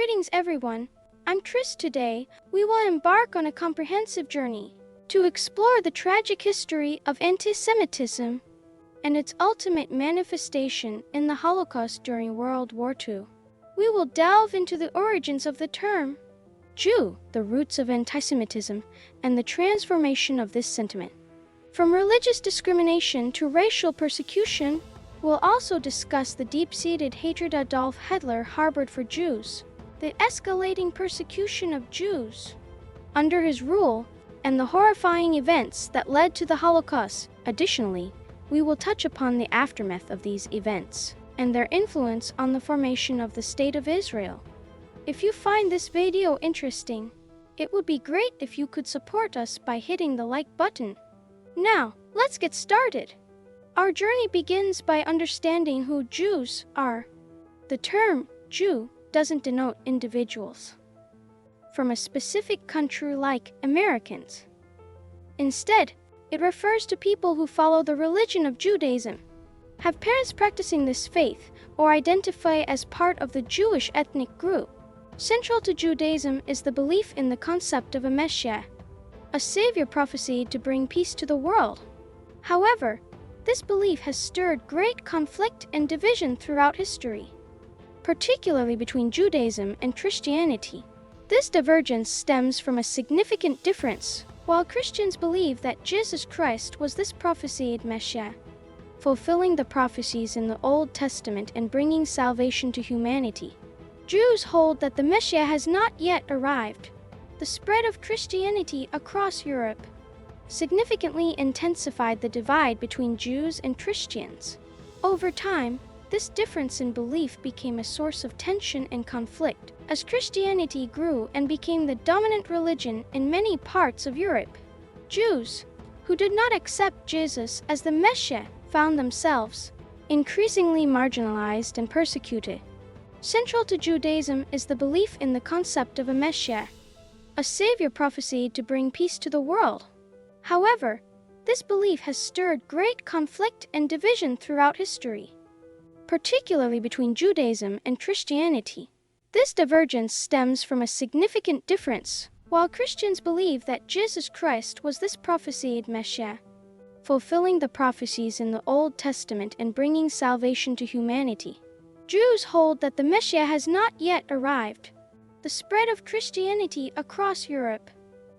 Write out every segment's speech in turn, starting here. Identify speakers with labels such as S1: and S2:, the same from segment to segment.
S1: Greetings everyone, I'm Tris. Today, we will embark on a comprehensive journey to explore the tragic history of anti-Semitism and its ultimate manifestation in the Holocaust during World War II. We will delve into the origins of the term Jew, the roots of anti-Semitism, and the transformation of this sentiment. From religious discrimination to racial persecution, we'll also discuss the deep-seated hatred Adolf Hitler harbored for Jews, the escalating persecution of Jews under his rule, and the horrifying events that led to the Holocaust. Additionally, we will touch upon the aftermath of these events and their influence on the formation of the State of Israel. If you find this video interesting, it would be great if you could support us by hitting the like button. Now, let's get started. Our journey begins by understanding who Jews are. The term Jew doesn't denote individuals from a specific country like Americans. Instead, it refers to people who follow the religion of Judaism, have parents practicing this faith, or identify as part of the Jewish ethnic group. Central to Judaism is the belief in the concept of a Messiah, a savior prophesied to bring peace to the world. However, this belief has stirred great conflict and division throughout history, particularly between Judaism and Christianity. This divergence stems from a significant difference. While Christians believe that Jesus Christ was this prophesied Messiah, fulfilling the prophecies in the Old Testament and bringing salvation to humanity, Jews hold that the Messiah has not yet arrived. The spread of Christianity across Europe significantly intensified the divide between Jews and Christians. Over time, this difference in belief became a source of tension and conflict as Christianity grew and became the dominant religion in many parts of Europe. Jews, who did not accept Jesus as the Messiah, found themselves increasingly marginalized and persecuted. Central to Judaism is the belief in the concept of a Messiah, a savior prophesied to bring peace to the world. However, this belief has stirred great conflict and division throughout history, particularly between Judaism and Christianity. This divergence stems from a significant difference. While Christians believe that Jesus Christ was this prophesied Messiah, fulfilling the prophecies in the Old Testament and bringing salvation to humanity, Jews hold that the Messiah has not yet arrived. The spread of Christianity across Europe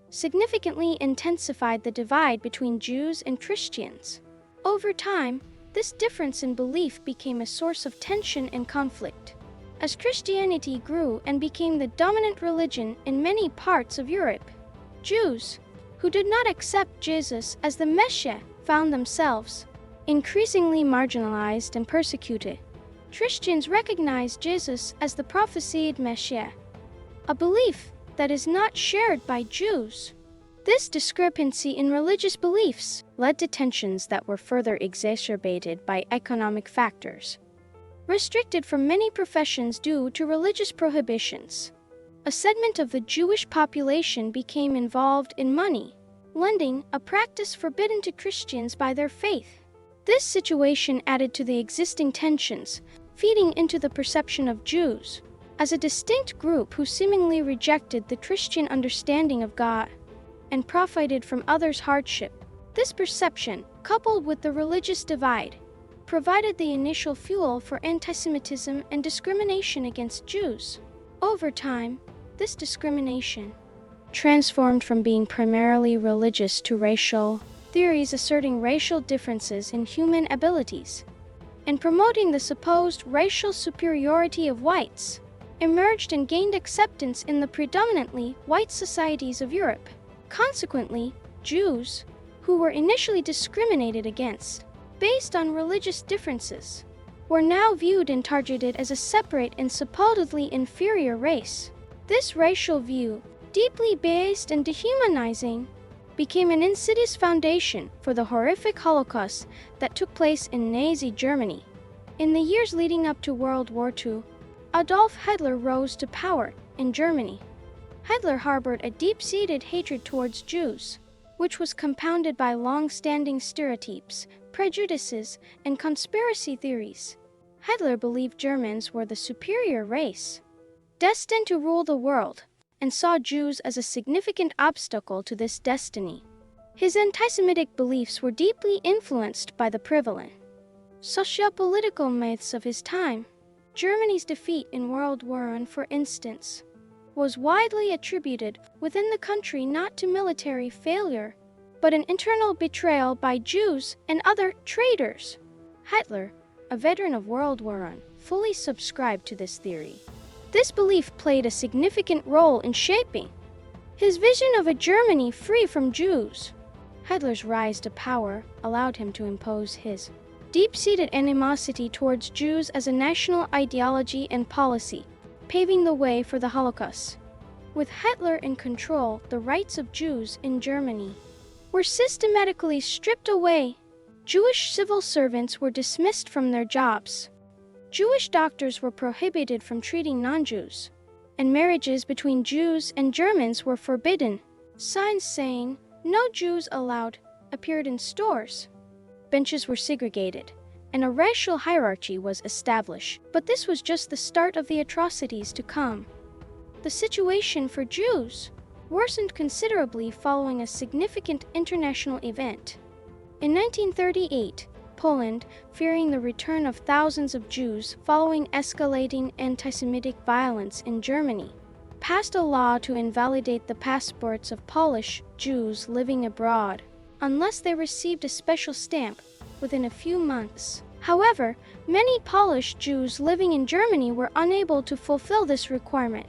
S1: significantly intensified the divide between Jews and Christians. Over time, this difference in belief became a source of tension and conflict as Christianity grew and became the dominant religion in many parts of Europe. Jews, who did not accept Jesus as the Messiah, found themselves increasingly marginalized and persecuted. Christians recognized Jesus as the prophesied Messiah, a belief that is not shared by Jews. This discrepancy in religious beliefs led to tensions that were further exacerbated by economic factors, restricted from many professions due to religious prohibitions. A segment of the Jewish population became involved in money lending, a practice forbidden to Christians by their faith. This situation added to the existing tensions, feeding into the perception of Jews as a distinct group who seemingly rejected the Christian understanding of God and profited from others' hardship. This perception, coupled with the religious divide, provided the initial fuel for anti-Semitism and discrimination against Jews. Over time, this discrimination transformed from being primarily religious to racial. Theories asserting racial differences in human abilities and promoting the supposed racial superiority of whites emerged and gained acceptance in the predominantly white societies of Europe. Consequently, Jews, who were initially discriminated against based on religious differences, were now viewed and targeted as a separate and supposedly inferior race. This racial view, deeply based and dehumanizing, became an insidious foundation for the horrific Holocaust that took place in Nazi Germany. In the years leading up to World War II, Adolf Hitler rose to power in Germany. Hitler harbored a deep-seated hatred towards Jews, which was compounded by long-standing stereotypes, prejudices, and conspiracy theories. Hitler believed Germans were the superior race, destined to rule the world, and saw Jews as a significant obstacle to this destiny. His anti-Semitic beliefs were deeply influenced by the prevalent socio-political myths of his time. Germany's defeat in World War I, for instance, was widely attributed within the country not to military failure, but an internal betrayal by Jews and other traitors. Hitler, a veteran of World War I, fully subscribed to this theory. This belief played a significant role in shaping his vision of a Germany free from Jews. Hitler's rise to power allowed him to impose his deep-seated animosity towards Jews as a national ideology and policy, paving the way for the Holocaust. With Hitler in control, the rights of Jews in Germany were systematically stripped away. Jewish civil servants were dismissed from their jobs. Jewish doctors were prohibited from treating non-Jews, and marriages between Jews and Germans were forbidden. Signs saying, "No Jews allowed," appeared in stores. Benches were segregated, and a racial hierarchy was established. But this was just the start of the atrocities to come. The situation for Jews worsened considerably following a significant international event. In 1938, Poland, fearing the return of thousands of Jews following escalating anti-Semitic violence in Germany, passed a law to invalidate the passports of Polish Jews living abroad, unless they received a special stamp within a few months. However, many Polish Jews living in Germany were unable to fulfill this requirement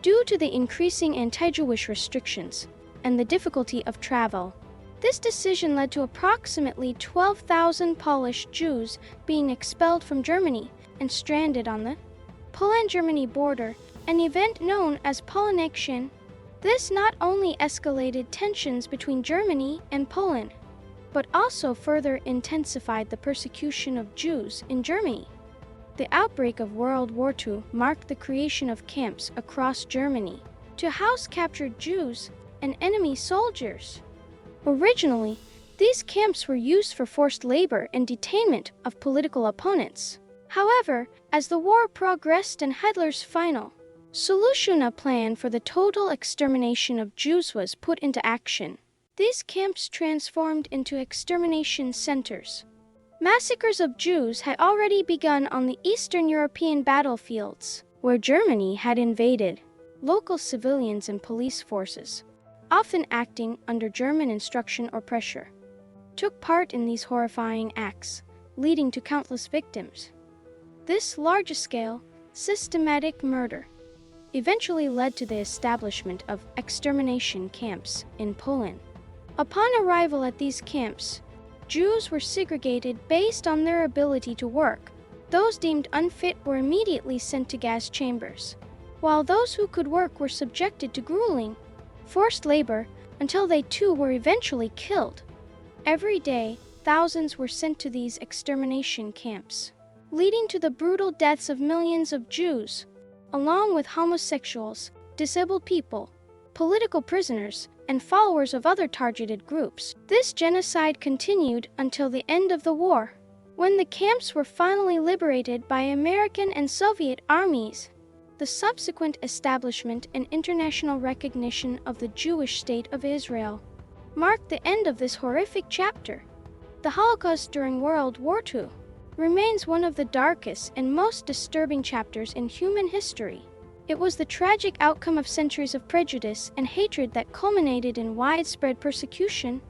S1: due to the increasing anti-Jewish restrictions and the difficulty of travel. This decision led to approximately 12,000 Polish Jews being expelled from Germany and stranded on the Poland-Germany border, an event known as Polonnexion. This not only escalated tensions between Germany and Poland, but also further intensified the persecution of Jews in Germany. The outbreak of World War II marked the creation of camps across Germany to house captured Jews and enemy soldiers. Originally, these camps were used for forced labor and detainment of political opponents. However, as the war progressed and Hitler's final solution, a plan for the total extermination of Jews, was put into action, these camps transformed into extermination centers. Massacres of Jews had already begun on the Eastern European battlefields, where Germany had invaded. Local civilians and police forces, often acting under German instruction or pressure, took part in these horrifying acts, leading to countless victims. This large-scale, systematic murder eventually led to the establishment of extermination camps in Poland. Upon arrival at these camps, Jews were segregated based on their ability to work. Those deemed unfit were immediately sent to gas chambers, while those who could work were subjected to grueling, forced labor until they too were eventually killed. Every day, thousands were sent to these extermination camps, leading to the brutal deaths of millions of Jews, along with homosexuals, disabled people, political prisoners, and followers of other targeted groups. This genocide continued until the end of the war, when the camps were finally liberated by American and Soviet armies. The subsequent establishment and international recognition of the Jewish state of Israel marked the end of this horrific chapter. The Holocaust during World War II remains one of the darkest and most disturbing chapters in human history. It was the tragic outcome of centuries of prejudice and hatred that culminated in widespread persecution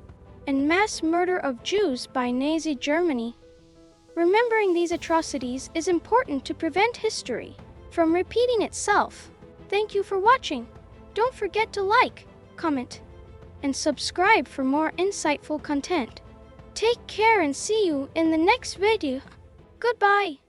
S1: and mass murder of Jews by Nazi Germany. Remembering these atrocities is important to prevent history from repeating itself. Thank you for watching. Don't forget to like, comment, and subscribe for more insightful content. Take care and see you in the next video. Goodbye.